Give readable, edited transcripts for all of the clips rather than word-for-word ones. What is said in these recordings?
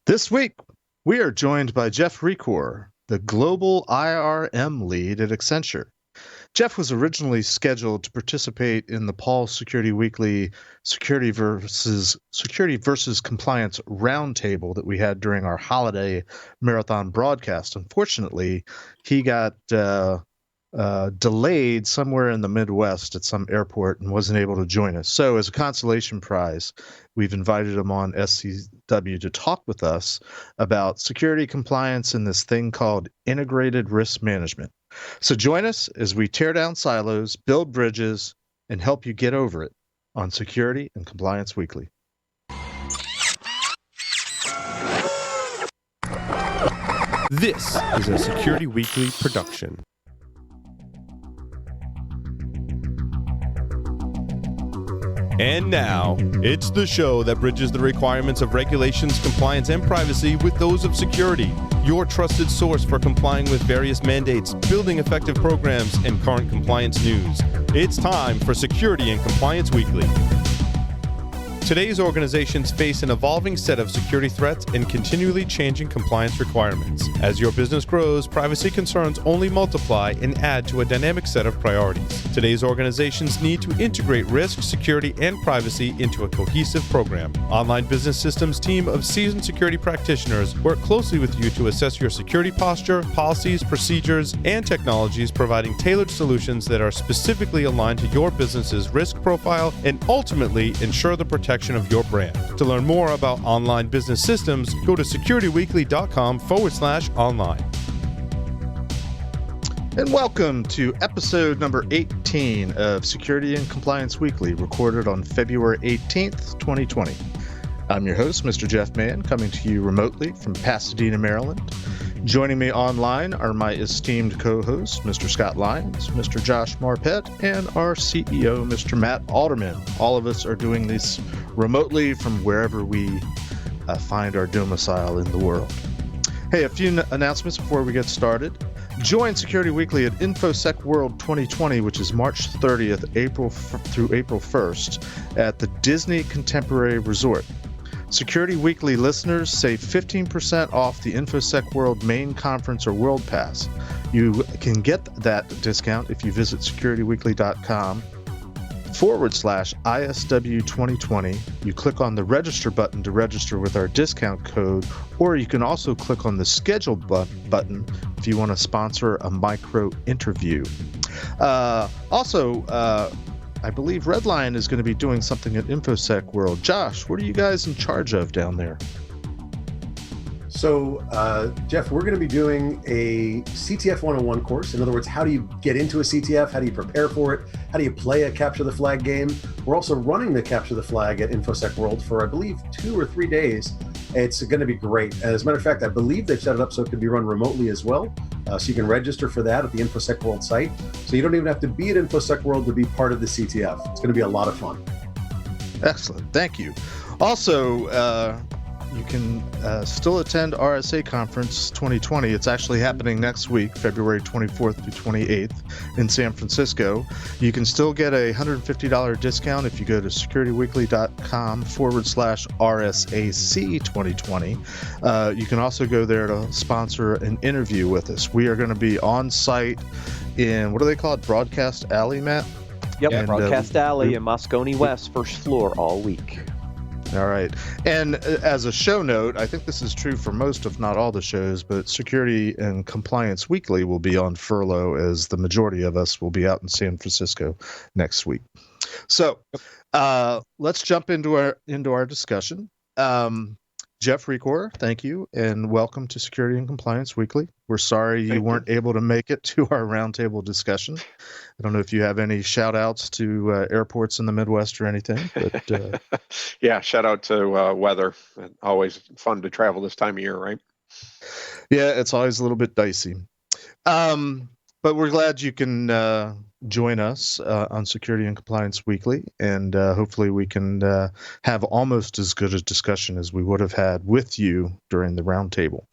This week, we are joined by Jeff Recor, the Global IRM Lead at Accenture. Jeff was originally scheduled to participate in the Paul Security Weekly Security versus Compliance Roundtable that we had during our holiday marathon broadcast. Unfortunately, he got delayed somewhere in the Midwest at some airport and wasn't able to join us. So as a consolation prize, we've invited him on SCW to talk with us about security compliance and this thing called integrated risk management. So join us as we tear down silos, build bridges, and help you get over it on Security and Compliance Weekly. This is a Security Weekly production. And now, it's the show that bridges the requirements of regulations, compliance, and privacy with those of security. Your trusted source for complying with various mandates, building effective programs, and current compliance news. It's time for Security and Compliance Weekly. Today's organizations face an evolving set of security threats and continually changing compliance requirements. As your business grows, privacy concerns only multiply and add to a dynamic set of priorities. Today's organizations need to integrate risk, security, and privacy into a cohesive program. Online Business Systems team of seasoned security practitioners work closely with you to assess your security posture, policies, procedures, and technologies, providing tailored solutions that are specifically aligned to your business's risk profile and ultimately ensure the protection of your brand. To learn more about Online Business Systems, go to securityweekly.com/online. And welcome to episode number 18 of Security and Compliance Weekly, recorded on February 18th, 2020. I'm your host, Mr. Jeff Mann, coming to you remotely from Pasadena, Maryland. Joining me online are my esteemed co-hosts, Mr. Scott Lyons, Mr. Josh Marpet, and our CEO, Mr. Matt Alderman. All of us are doing this remotely from wherever we find our domicile in the world. Hey, a few announcements before we get started. Join Security Weekly at InfoSec World 2020, which is March 30th, through April 1st, at the Disney Contemporary Resort. Security Weekly listeners save 15% off the InfoSec World Main Conference or World Pass. You can get that discount if you visit securityweekly.com/ISW 2020. You click on the register button to register with our discount code, or you can also click on the schedule button if you want to sponsor a micro interview. I believe Redline is going to be doing something at InfoSec World. Josh, what are you guys in charge of down there? So, Jeff, we're going to be doing a CTF 101 course. In other words, how do you get into a CTF? How do you prepare for it? How do you play a Capture the Flag game? We're also running the Capture the Flag at InfoSec World for, I believe, 2 or 3 days. It's going to be great. As a matter of fact, I believe they've set it up so it can be run remotely as well. So you can register for that at the InfoSec World site. So you don't even have to be at InfoSec World to be part of the CTF. It's going to be a lot of fun. Excellent. Thank you. Also, you can still attend RSA Conference 2020. It's actually happening next week, February 24th through 28th in San Francisco. You can still get a $150 discount if you go to securityweekly.com/RSAC 2020. You can also go there to sponsor an interview with us. We are going to be on site in, what do they call it, Broadcast Alley, Matt? Yep, and, Broadcast Alley in Moscone West, first floor all week. All right. And as a show note, I think this is true for most, if not all, the shows, but Security and Compliance Weekly will be on furlough, as the majority of us will be out in San Francisco next week. So let's jump into our discussion. Jeff Recor, thank you, and welcome to Security and Compliance Weekly. We're sorry you weren't able to make it to our roundtable discussion. I don't know if you have any shout-outs to airports in the Midwest or anything. But yeah, shout-out to weather. Always fun to travel this time of year, right? Yeah, it's always a little bit dicey. But we're glad you can join us on Security and Compliance Weekly, and hopefully we can have almost as good a discussion as we would have had with you during the roundtable.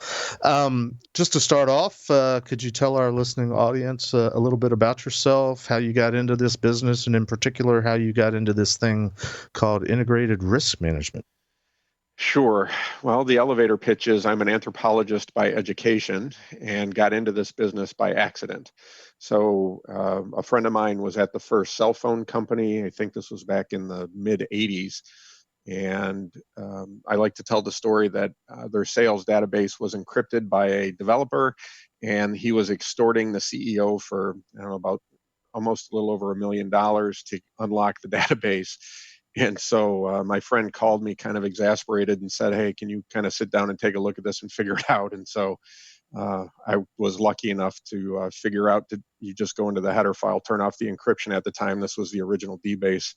Just to start off, could you tell our listening audience a little bit about yourself, how you got into this business, and in particular, how you got into this thing called integrated risk management? Sure. Well, the elevator pitch is I'm an anthropologist by education and got into this business by accident. So, a friend of mine was at the first cell phone company. I think this was back in the mid 80s. And I like to tell the story that their sales database was encrypted by a developer, and he was extorting the CEO for, I don't know, about almost a little over $1 million to unlock the database. And so my friend called me kind of exasperated and said, "Hey, can you kind of sit down and take a look at this and figure it out?" And so I was lucky enough to figure out that you just go into the header file, turn off the encryption. At the time, this was the original DBase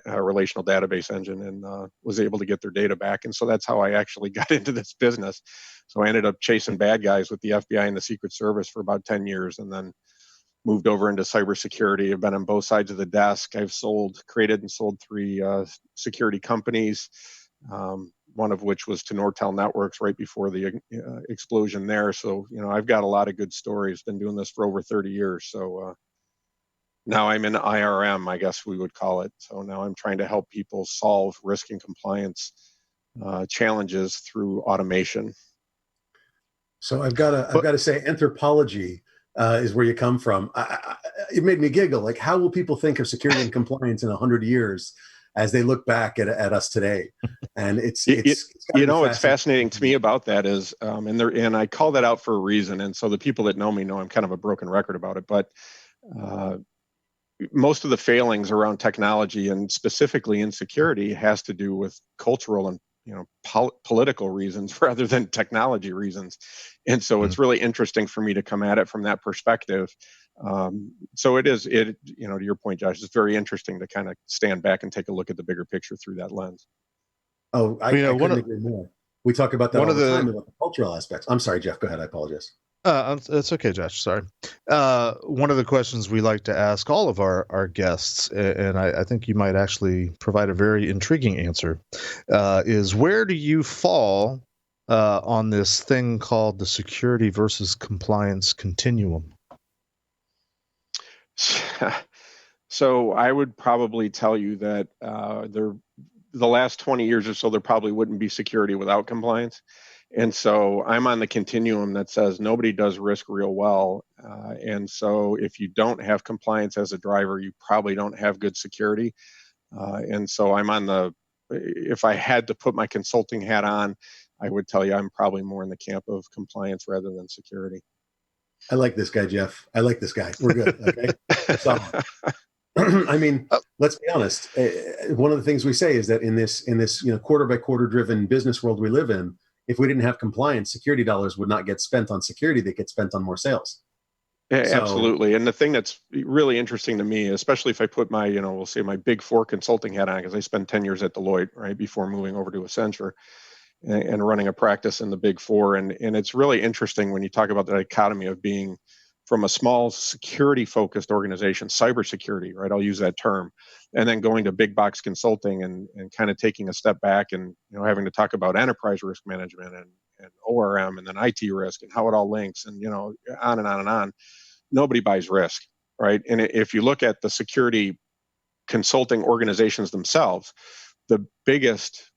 relational database engine, and was able to get their data back. And so that's how I actually got into this business. So I ended up chasing bad guys with the FBI and the Secret Service for about 10 years, and then moved over into cybersecurity. I've been on both sides of the desk. I've created and sold 3 security companies, one of which was to Nortel Networks right before the explosion there. So, I've got a lot of good stories. Been doing this for over 30 years. So now I'm in IRM, I guess we would call it. So now I'm trying to help people solve risk and compliance challenges through automation. So I've got to say, anthropology is where you come from. It made me giggle. Like, how will people think of security and compliance in 100 years as they look back at us today? And it's what's fascinating to me about that is, and I call that out for a reason. And so the people that know me know I'm kind of a broken record about it, but most of the failings around technology, and specifically in security, has to do with cultural and political reasons rather than technology reasons. And so it's really interesting for me to come at it from that perspective. So to your point, Josh, it's very interesting to kind of stand back and take a look at the bigger picture through that lens. Oh, I couldn't agree more. We talk about that all the time, about the cultural aspects. I'm sorry, Jeff, go ahead. I apologize. It's okay, Josh. Sorry. One of the questions we like to ask all of our guests, and I think you might actually provide a very intriguing answer, is where do you fall on this thing called the security versus compliance continuum? So I would probably tell you that the last 20 years or so, there probably wouldn't be security without compliance. And so I'm on the continuum that says nobody does risk real well. And so if you don't have compliance as a driver, you probably don't have good security. And so if I had to put my consulting hat on, I would tell you I'm probably more in the camp of compliance rather than security. I like this guy, Jeff. I like this guy. We're good. Okay. Solid. I mean, let's be honest. One of the things we say is that in this quarter by quarter driven business world we live in, if we didn't have compliance, security dollars would not get spent on security. They get spent on more sales. Absolutely. And the thing that's really interesting to me, especially if I put my, we'll say my big 4 consulting hat on, because I spent 10 years at Deloitte, right, before moving over to Accenture and running a practice in the big 4. And it's really interesting when you talk about the dichotomy of being from a small security focused organization, cybersecurity, right? I'll use that term, and then going to big box consulting and kind of taking a step back and, having to talk about enterprise risk management and ORM and then IT risk and how it all links and, on and on and on. Nobody buys risk, right? And if you look at the security consulting organizations themselves, the biggest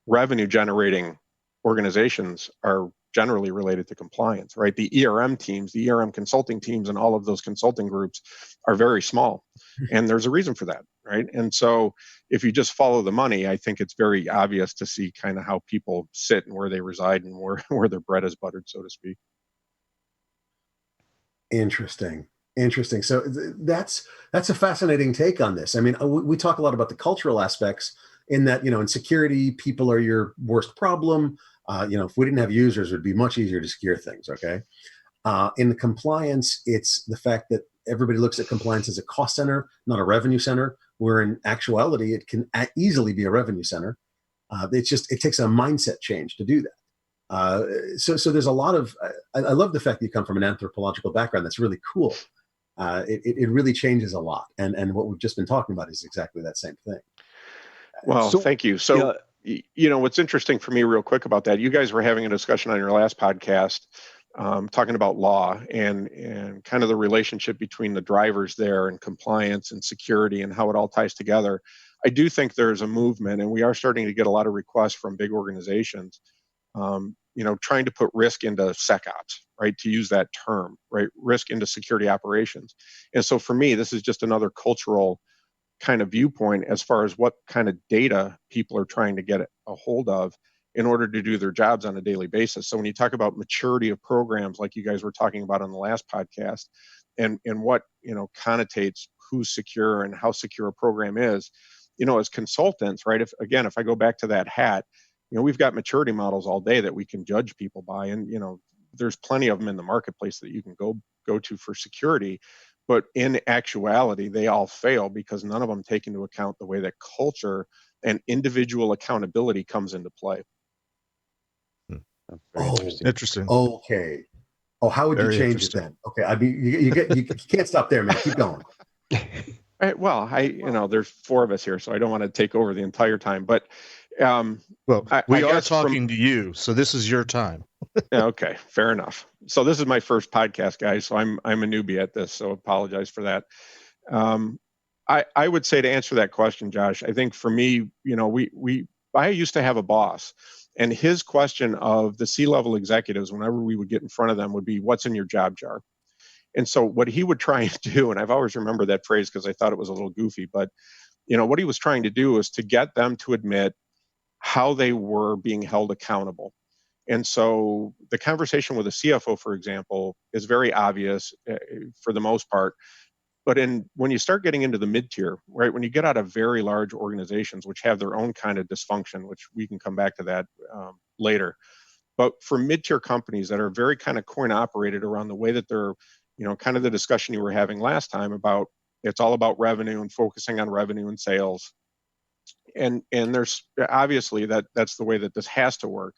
revenue generating organizations are generally related to compliance, right? The ERM teams, the ERM consulting teams, and all of those consulting groups are very small. And there's a reason for that, right? And so if you just follow the money, I think it's very obvious to see kind of how people sit and where they reside and where their bread is buttered, so to speak. Interesting. So that's a fascinating take on this. I mean, we talk a lot about the cultural aspects in that, in security, people are your worst problem. If we didn't have users, it would be much easier to secure things. Okay. In the compliance, it's the fact that everybody looks at compliance as a cost center, not a revenue center, where in actuality, it can easily be a revenue center. It takes a mindset change to do that. So there's a lot of, I love the fact that you come from an anthropological background. That's really cool. It really changes a lot. And what we've just been talking about is exactly that same thing. Well, thank you. So, what's interesting for me real quick about that, you guys were having a discussion on your last podcast, talking about law and kind of the relationship between the drivers there and compliance and security and how it all ties together. I do think there's a movement, and we are starting to get a lot of requests from big organizations, trying to put risk into SecOps, right? To use that term, right? Risk into security operations. And so for me, this is just another cultural kind of viewpoint as far as what kind of data people are trying to get a hold of in order to do their jobs on a daily basis. So when you talk about maturity of programs, like you guys were talking about on the last podcast, and what connotates who's secure and how secure a program is, as consultants, right? If I go back to that hat, we've got maturity models all day that we can judge people by, and there's plenty of them in the marketplace that you can go to for security. But in actuality, they all fail because none of them take into account the way that culture and individual accountability comes into play. Interesting. Okay. Oh, how would you change it then? Okay, I mean, you can't stop there, man. Keep going. Right, well, there's four of us here, so I don't want to take over the entire time. But we are talking to you, so this is your time. Okay, fair enough. So this is my first podcast, guys. So I'm a newbie at this, so apologize for that. I would say, to answer that question, Josh, I think for me, I used to have a boss, and his question of the C-level executives, whenever we would get in front of them, would be, "What's in your job jar?" And so what he would try and do, and I've always remembered that phrase because I thought it was a little goofy, but what he was trying to do was to get them to admit how they were being held accountable. And so the conversation with a CFO, for example, is very obvious for the most part. But when you start getting into the mid-tier, right, when you get out of very large organizations, which have their own kind of dysfunction, which we can come back to that later. But for mid-tier companies that are very kind of coin operated around the way that they're, kind of the discussion you were having last time about it's all about revenue and focusing on revenue and sales. And there's obviously that's the way that this has to work.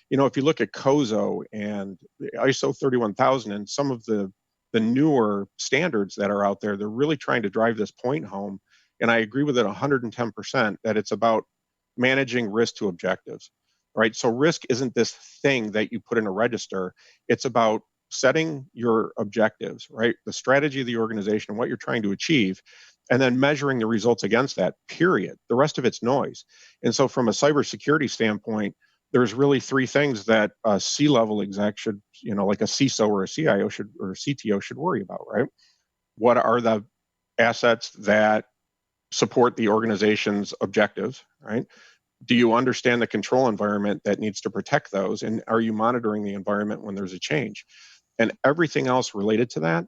If you look at COSO and ISO 31000 and some of the newer standards that are out there, they're really trying to drive this point home. And I agree with it 110% that it's about managing risk to objectives, right? So risk isn't this thing that you put in a register. It's about setting your objectives, right? The strategy of the organization, what you're trying to achieve, and then measuring the results against that, period. The rest of it's noise. And so from a cybersecurity standpoint, there's really three things that a C-level exec should, like a CISO or a CIO or a CTO should worry about, right? What are the assets that support the organization's objectives, right? Do you understand the control environment that needs to protect those? And are you monitoring the environment when there's a change? And everything else related to that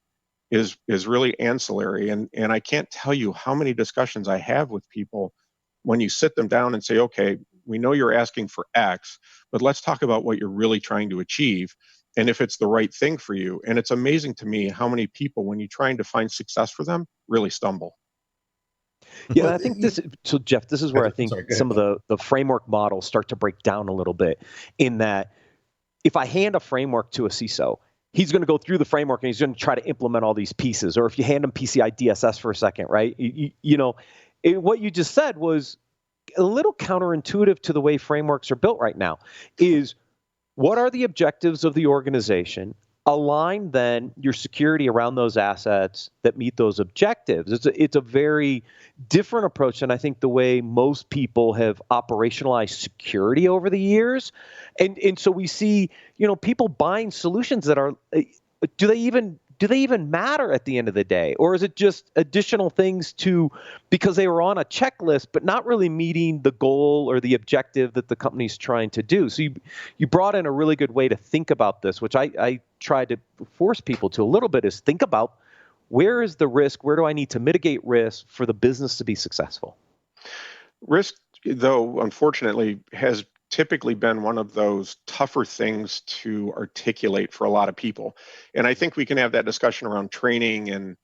is really ancillary. And I can't tell you how many discussions I have with people when you sit them down and say, okay, we know you're asking for X, but let's talk about what you're really trying to achieve and if it's the right thing for you. And it's amazing to me how many people, when you're trying to find success for them, really stumble. Yeah, I think so Jeff, this is where I think some of the framework models start to break down a little bit, in that if I hand a framework to a CISO, he's going to go through the framework and he's going to try to implement all these pieces. Or if you hand him PCI DSS for a second, right? What you just said was a little counterintuitive to the way frameworks are built right now. Is what are the objectives of the organization? Align then your security around those assets that meet those objectives. It's a very different approach than I think the way most people have operationalized security over the years. And so we see, people buying solutions that are, do they even matter at the end of the day? Or is it just additional things because they were on a checklist, but not really meeting the goal or the objective that the company's trying to do? So you brought in a really good way to think about this, which I try to force people to a little bit, is think about, where is the risk? Where do I need to mitigate risk for the business to be successful? Risk, though, unfortunately, has typically been one of those tougher things to articulate for a lot of people. And I think we can have that discussion around training and,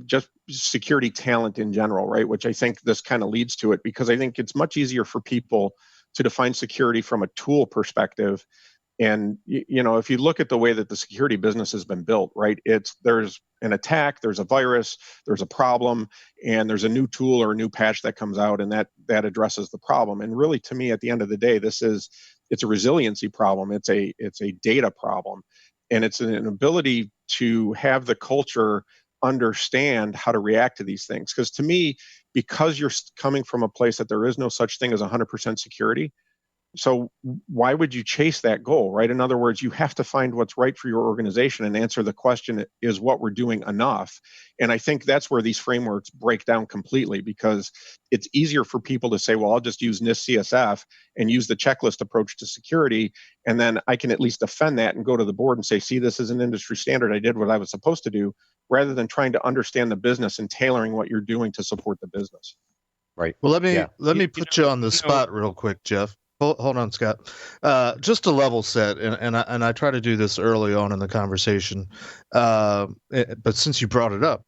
just security talent in general, right? Which I think this kind of leads to it, because I think it's much easier for people to define security from a tool perspective. And, if you look at the way that the security business has been built, right, there's an attack, there's a virus, there's a problem, and there's a new tool or a new patch that comes out, and that addresses the problem. And really, to me, at the end of the day, it's a resiliency problem. It's a data problem. And it's an ability to have the culture understand how to react to these things. Because to me, because you're coming from a place that there is no such thing as 100% security, so why would you chase that goal, right? In other words, you have to find what's right for your organization and answer the question, is what we're doing enough? And I think that's where these frameworks break down completely, because it's easier for people to say, well, I'll just use NIST CSF and use the checklist approach to security, and then I can at least defend that and go to the board and say, see, this is an industry standard. I did what I was supposed to do, rather than trying to understand the business and tailoring what you're doing to support the business. Right. Well, let me put you on the spot real quick, Jeff. Hold on, Scott. Just to level set, and I try to do this early on in the conversation, but since you brought it up,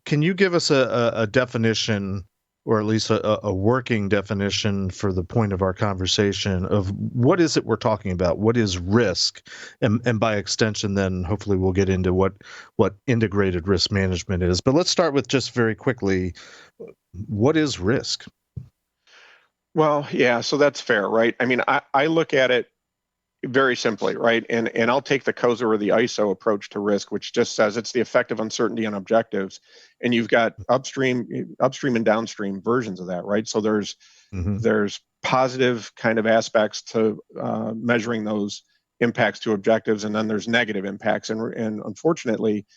can you give us a definition, or at least a working definition for the point of our conversation of what is it we're talking about? What is risk? And by extension, then hopefully we'll get into what integrated risk management is. But let's start with just very quickly, what is risk? Well, yeah, so that's fair, right? I mean, I look at it very simply, right? And I'll take the COSA or the ISO approach to risk, which just says it's the effect of uncertainty on objectives. And you've got upstream and downstream versions of that, right? So there's positive kind of aspects to measuring those impacts to objectives, and then there's negative impacts. And unfortunately,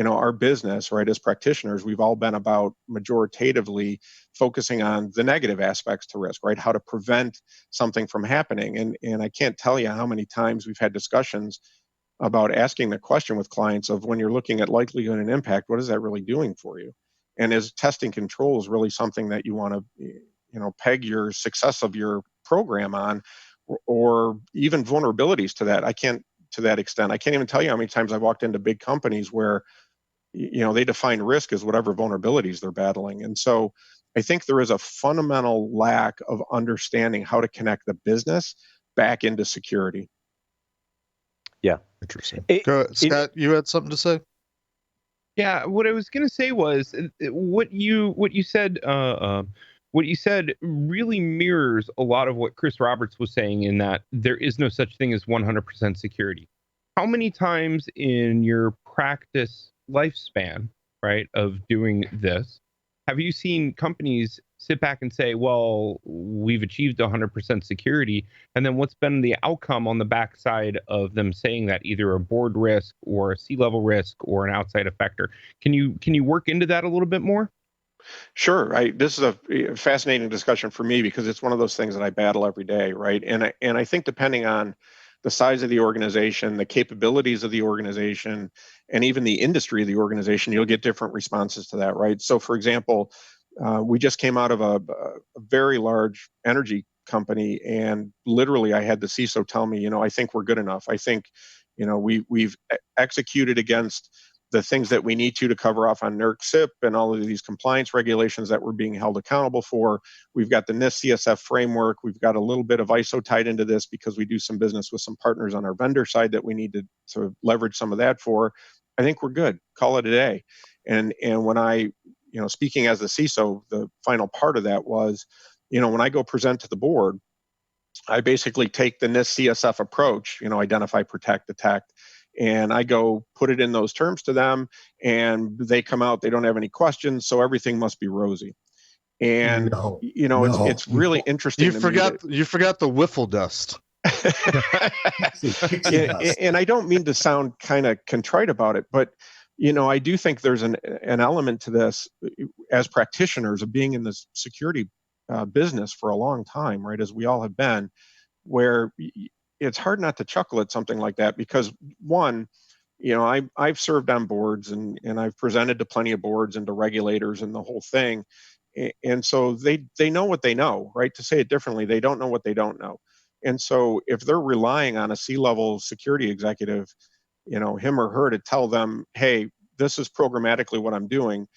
our business, right, as practitioners, we've all been about majoritatively focusing on the negative aspects to risk, right? How to prevent something from happening. And I can't tell you how many times we've had discussions about asking the question with clients of, when you're looking at likelihood and impact, what is that really doing for you? And is testing controls really something that you want to, peg your success of your program on, or even vulnerabilities to that? To that extent, I can't even tell you how many times I've walked into big companies where they define risk as whatever vulnerabilities they're battling. And so I think there is a fundamental lack of understanding how to connect the business back into security. Yeah. Interesting. Scott, you had something to say? Yeah, what I was going to say was what you said really mirrors a lot of what Chris Roberts was saying, in that there is no such thing as 100% security. How many times in your practice lifespan, right, of doing this, have you seen companies sit back and say, well, we've achieved 100% security, and then what's been the outcome on the backside of them saying that, either a board risk or a C-level risk or an outside effector? Can you work into that a little bit more? Sure. This is a fascinating discussion for me, because it's one of those things that I battle every day, right? And I think depending on the size of the organization, the capabilities of the organization, and even the industry of the organization, you'll get different responses to that, right? So, for example, we just came out of a very large energy company, and literally I had the CISO tell me, I think we're good enough. I think, we've executed against the things that we need to cover off on NERC SIP and all of these compliance regulations that we're being held accountable for. We've got the NIST CSF framework. We've got a little bit of ISO tied into this, because we do some business with some partners on our vendor side that we need to leverage some of that for. I think we're good. Call it a day. And when I, speaking as the CISO, the final part of that was, when I go present to the board, I basically take the NIST CSF approach, identify, protect, detect, and I go put it in those terms to them, and they come out, they don't have any questions, so everything must be rosy. And it's really interesting. You forgot the wiffle dust. And I don't mean to sound kind of contrite about it, but I do think there's an element to this as practitioners of being in this security business for a long time, right? As we all have been, where it's hard not to chuckle at something like that, because one, I've served on boards and I've presented to plenty of boards and to regulators and the whole thing. And so they know what they know, right? To say it differently, they don't know what they don't know. And so if they're relying on a C-level security executive, him or her, to tell them, hey, this is programmatically what I'm doing.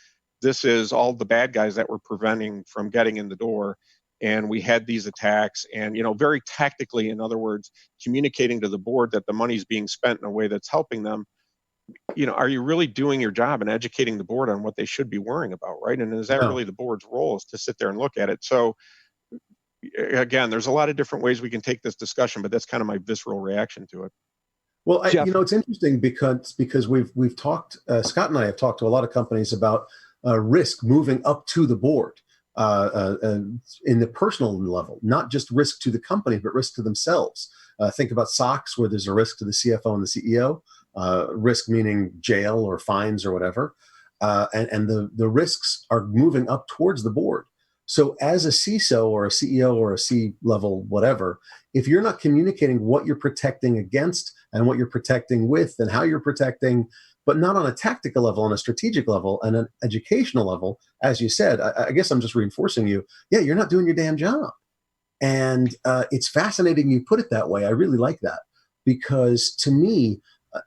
This is all the bad guys that we're preventing from getting in the door. And we had these attacks, and, very tactically, in other words, communicating to the board that the money's being spent in a way that's helping them. Are you really doing your job and educating the board on what they should be worrying about, right? And is that really the board's role, is to sit there and look at it? So again, there's a lot of different ways we can take this discussion, but that's kind of my visceral reaction to it. Well, it's interesting because we've talked, Scott and I have talked to a lot of companies about risk moving up to the board in the personal level, not just risk to the company, but risk to themselves. Think about SOX, where there's a risk to the CFO and the CEO, risk meaning jail or fines or whatever. And the risks are moving up towards the board. So as a CISO or a CEO or a C-level whatever, if you're not communicating what you're protecting against and what you're protecting with and how you're protecting, but not on a tactical level, on a strategic level, and an educational level, as you said, I guess I'm just reinforcing you. Yeah, you're not doing your damn job. And it's fascinating you put it that way. I really like that because to me,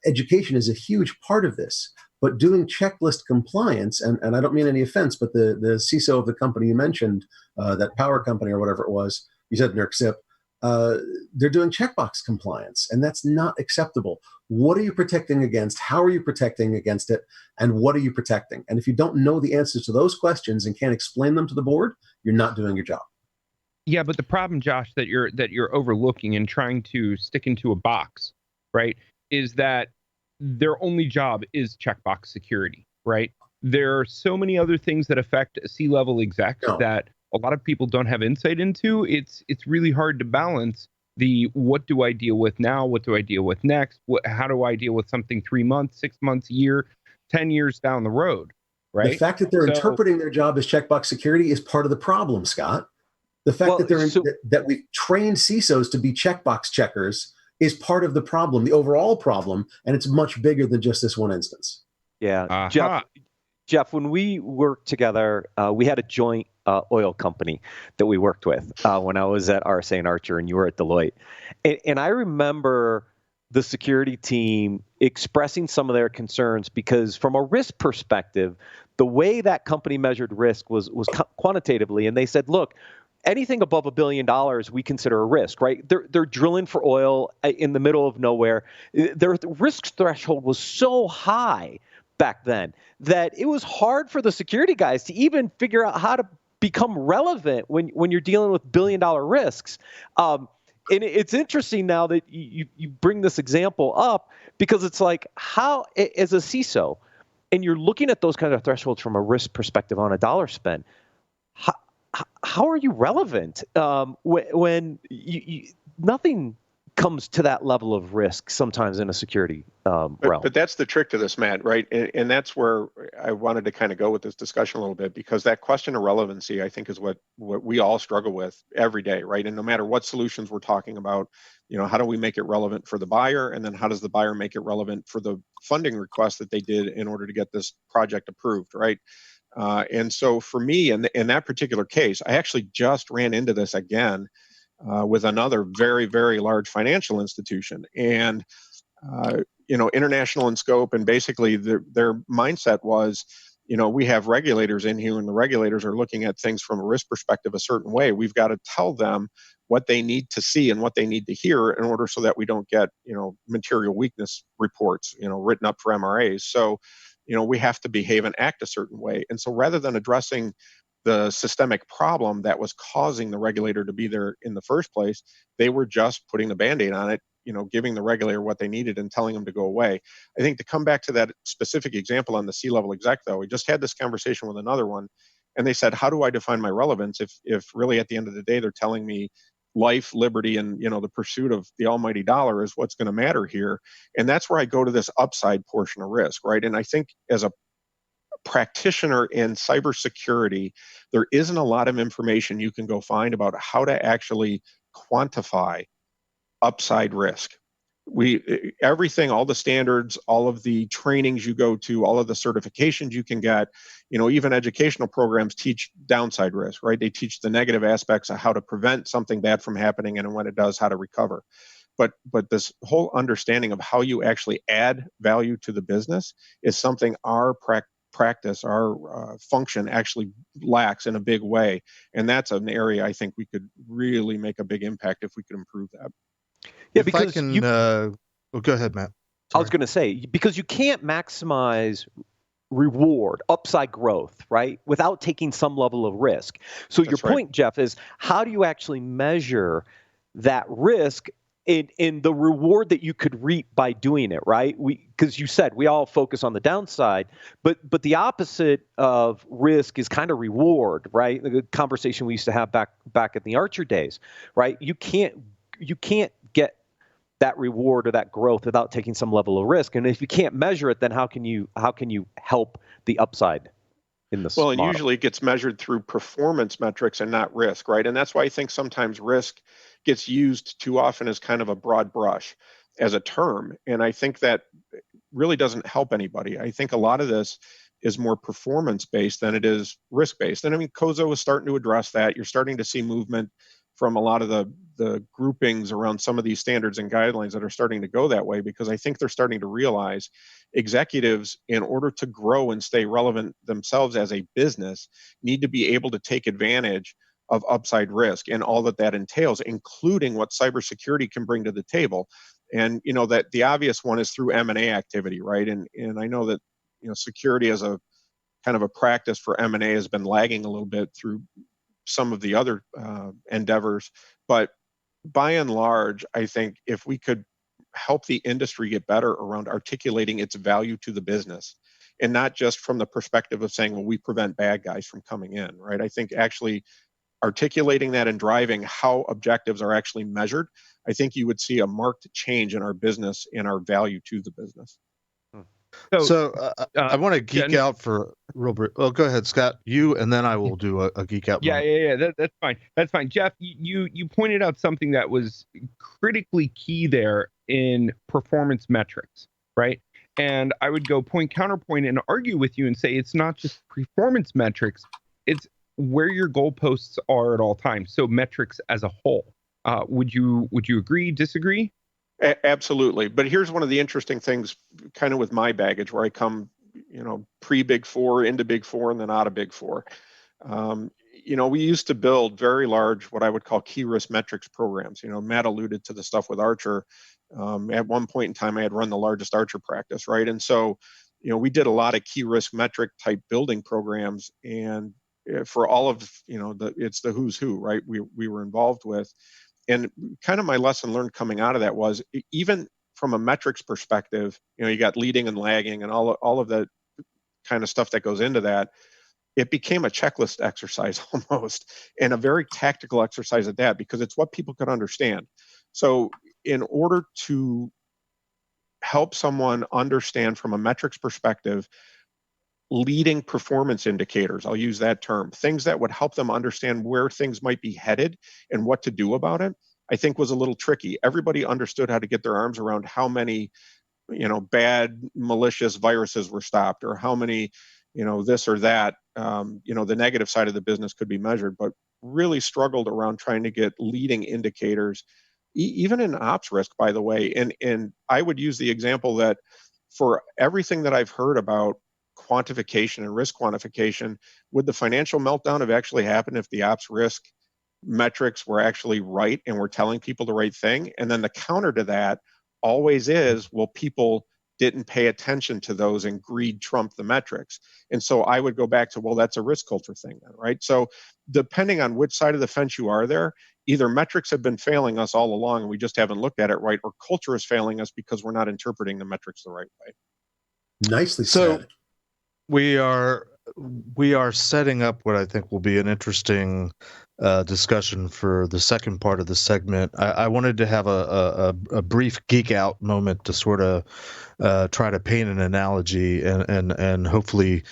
education is a huge part of this. But doing checklist compliance, and I don't mean any offense, but the CISO of the company you mentioned, that power company or whatever it was, you said NERC-CIP, they're doing checkbox compliance, and that's not acceptable. What are you protecting against? How are you protecting against it? And what are you protecting? And if you don't know the answers to those questions and can't explain them to the board, you're not doing your job. Yeah, but the problem, Josh, that you're overlooking and trying to stick into a box, right, is that their only job is checkbox security, right? There are so many other things that affect C-level execs that a lot of people don't have insight into. It's really hard to balance the what do I deal with now? What do I deal with next? How do I deal with something 3 months, 6 months, a year, 10 years down the road, right? The fact that they're interpreting their job as checkbox security is part of the problem, Scott. The fact that we've trained CISOs to be checkbox checkers is part of the problem, the overall problem, and it's much bigger than just this one instance. Yeah, Jeff, when we worked together, we had a joint oil company that we worked with when I was at RSA and Archer and you were at Deloitte. And I remember the security team expressing some of their concerns because from a risk perspective, the way that company measured risk was quantitatively, and they said, look, anything above $1 billion, we consider a risk, right? They're drilling for oil in the middle of nowhere. Their risk threshold was so high back then that it was hard for the security guys to even figure out how to become relevant when you're dealing with $1 billion risks. And it's interesting now that you bring this example up because it's like how, as a CISO, and you're looking at those kind of thresholds from a risk perspective on a dollar spend, how are you relevant when nothing comes to that level of risk sometimes in a security realm? But that's the trick to this, Matt, right? And that's where I wanted to kind of go with this discussion a little bit, because that question of relevancy, I think, is what we all struggle with every day, right? And no matter what solutions we're talking about, how do we make it relevant for the buyer? And then how does the buyer make it relevant for the funding request that they did in order to get this project approved, right? And so for me, in that particular case, I actually just ran into this again with another very, very large financial institution, and international in scope. And basically, their mindset was, we have regulators in here, and the regulators are looking at things from a risk perspective a certain way. We've got to tell them what they need to see and what they need to hear in order so that we don't get, material weakness reports, written up for MRAs. So, we have to behave and act a certain way. And so rather than addressing the systemic problem that was causing the regulator to be there in the first place, they were just putting the Band-Aid on it, giving the regulator what they needed and telling them to go away. I think to come back to that specific example on the C-level exec, though, we just had this conversation with another one, and they said, how do I define my relevance if really at the end of the day they're telling me life, liberty, and the pursuit of the almighty dollar is what's going to matter here? And that's where I go to this upside portion of risk, right? And I think as a practitioner in cybersecurity, there isn't a lot of information you can go find about how to actually quantify upside risk. Everything, all the standards, all of the trainings you go to, all of the certifications you can get, even educational programs teach downside risk, right? They teach the negative aspects of how to prevent something bad from happening, and when it does, how to recover. But this whole understanding of how you actually add value to the business is something our practice, our function actually lacks in a big way. And that's an area I think we could really make a big impact if we could improve that. Yeah, if because I can, go ahead, Matt. Sorry. I was going to say, because you can't maximize reward, upside growth, right, without taking some level of risk. So your point, Jeff, is how do you actually measure that risk in the reward that you could reap by doing it, right? Because you said we all focus on the downside, but the opposite of risk is kind of reward, right? The conversation we used to have back in the Archer days, right? You can't get that reward or that growth without taking some level of risk, and if you can't measure it, then how can you help the upside in this Well, and model? usually it gets measured through performance metrics and not risk, right? And that's why I think sometimes risk gets used too often as kind of a broad brush as a term. And I think that really doesn't help anybody. I think a lot of this is more performance based than it is risk based. And I mean, COSO is starting to address that. You're starting to see movement from a lot of the groupings around some of these standards and guidelines that are starting to go that way, because I think they're starting to realize executives, in order to grow and stay relevant themselves as a business, need to be able to take advantage of upside risk and all that entails, including what cybersecurity can bring to the table. And that the obvious one is through M&A activity, right? And I know that security as a kind of a practice for M&A has been lagging a little bit through some of the other endeavors, but by and large, I think if we could help the industry get better around articulating its value to the business, and not just from the perspective of saying, well, we prevent bad guys from coming in, right? I think actually articulating that and driving how objectives are actually measured, I think you would see a marked change in our business and our value to the business. So I want to geek out for real brief. Oh, go ahead, Scott. You, and then I will do a geek out. Yeah. That's fine. That's fine. Jeff, you pointed out something that was critically key there in performance metrics, right? And I would go counterpoint and argue with you and say it's not just performance metrics, it's where your goalposts are at all times. So metrics as a whole. Would you agree, disagree? Absolutely. But here's one of the interesting things kind of with my baggage, where I come, pre-Big Four, into Big Four, and then out of Big Four. We used to build very large, what I would call key risk metrics programs. Matt alluded to the stuff with Archer. At one point in time, I had run the largest Archer practice, right? And so, we did a lot of key risk metric type building programs, and for all of, it's the who's who, right? We were involved with. And kind of my lesson learned coming out of that was, even from a metrics perspective, you got leading and lagging and all of that kind of stuff that goes into that. It became a checklist exercise almost, and a very tactical exercise at that, because it's what people could understand. So in order to help someone understand from a metrics perspective, leading performance indicators, I'll use that term, things that would help them understand where things might be headed and what to do about it, I think was a little tricky. Everybody understood how to get their arms around how many, bad malicious viruses were stopped, or how many, this or that, the negative side of the business could be measured, but really struggled around trying to get leading indicators, even in ops risk, by the way. And I would use the example that for everything that I've heard about quantification and risk quantification, would the financial meltdown have actually happened if the ops risk metrics were actually right and we're telling people the right thing? And then the counter to that always is, well, people didn't pay attention to those and greed trumped the metrics. And so I would go back to, well, that's a risk culture thing then, right? So depending on which side of the fence you are there, either metrics have been failing us all along and we just haven't looked at it right, or culture is failing us because we're not interpreting the metrics the right way. Nicely said. So we are setting up what I think will be an interesting discussion for the second part of the segment. I wanted to have a brief geek out moment to sort of try to paint an analogy, and hopefully,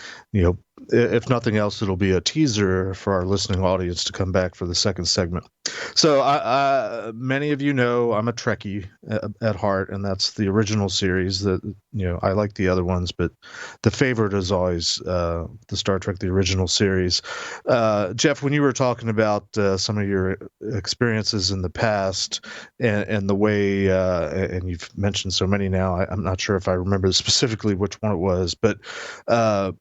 if nothing else, it'll be a teaser for our listening audience to come back for the second segment. So many of you know I'm a Trekkie at heart, and that's the original series. That I like the other ones, but the favorite is always the Star Trek, the original series. Jeff, when you were talking about some of your experiences in the past and the way, and you've mentioned so many now, I'm not sure if I remember specifically which one it was, but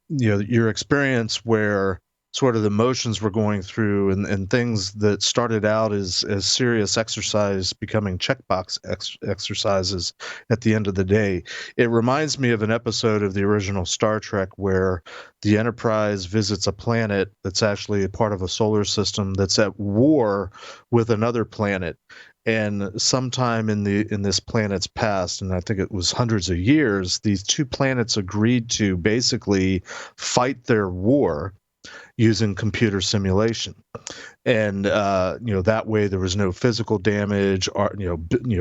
your experience where sort of the motions we're going through, and things that started out as serious exercise becoming checkbox exercises at the end of the day. It reminds me of an episode of the original Star Trek where the Enterprise visits a planet that's actually a part of a solar system that's at war with another planet. And sometime in this planet's past, and I think it was hundreds of years, these two planets agreed to basically fight their war using computer simulation. And that way there was no physical damage.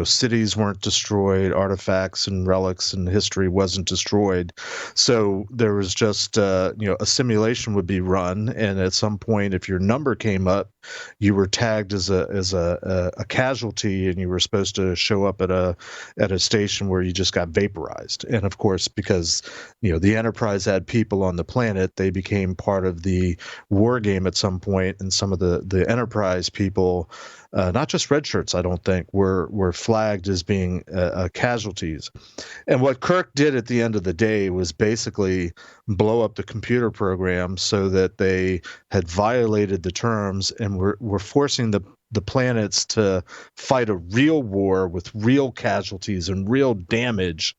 Cities weren't destroyed, artifacts and relics and history wasn't destroyed. So there was just a simulation would be run, and at some point, if your number came up, you were tagged as a casualty, and you were supposed to show up at a station where you just got vaporized. And of course, because the Enterprise had people on the planet, they became part of the war game at some point, and some of the Enterprise people, not just red shirts, I don't think, were flagged as being casualties. And what Kirk did at the end of the day was basically blow up the computer program so that they had violated the terms and were forcing the planets to fight a real war with real casualties and real damage,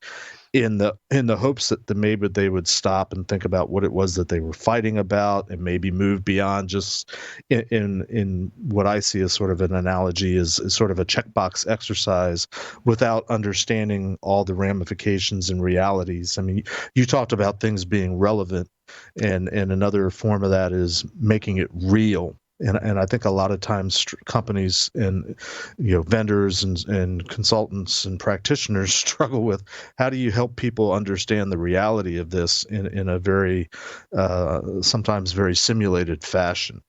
in the hopes that maybe they would stop and think about what it was that they were fighting about, and maybe move beyond just in what I see as sort of an analogy is sort of a checkbox exercise without understanding all the ramifications and realities. I mean, you talked about things being relevant, and another form of that is making it real. And I think a lot of times companies and vendors and consultants and practitioners struggle with how do you help people understand the reality of this in a very sometimes very simulated fashion.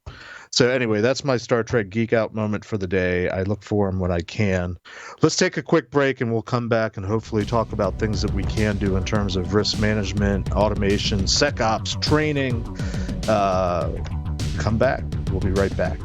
So anyway, that's my Star Trek geek out moment for the day. I look for them when I can. Let's take a quick break, and we'll come back and hopefully talk about things that we can do in terms of risk management, automation, SecOps, training. Come back. We'll be right back.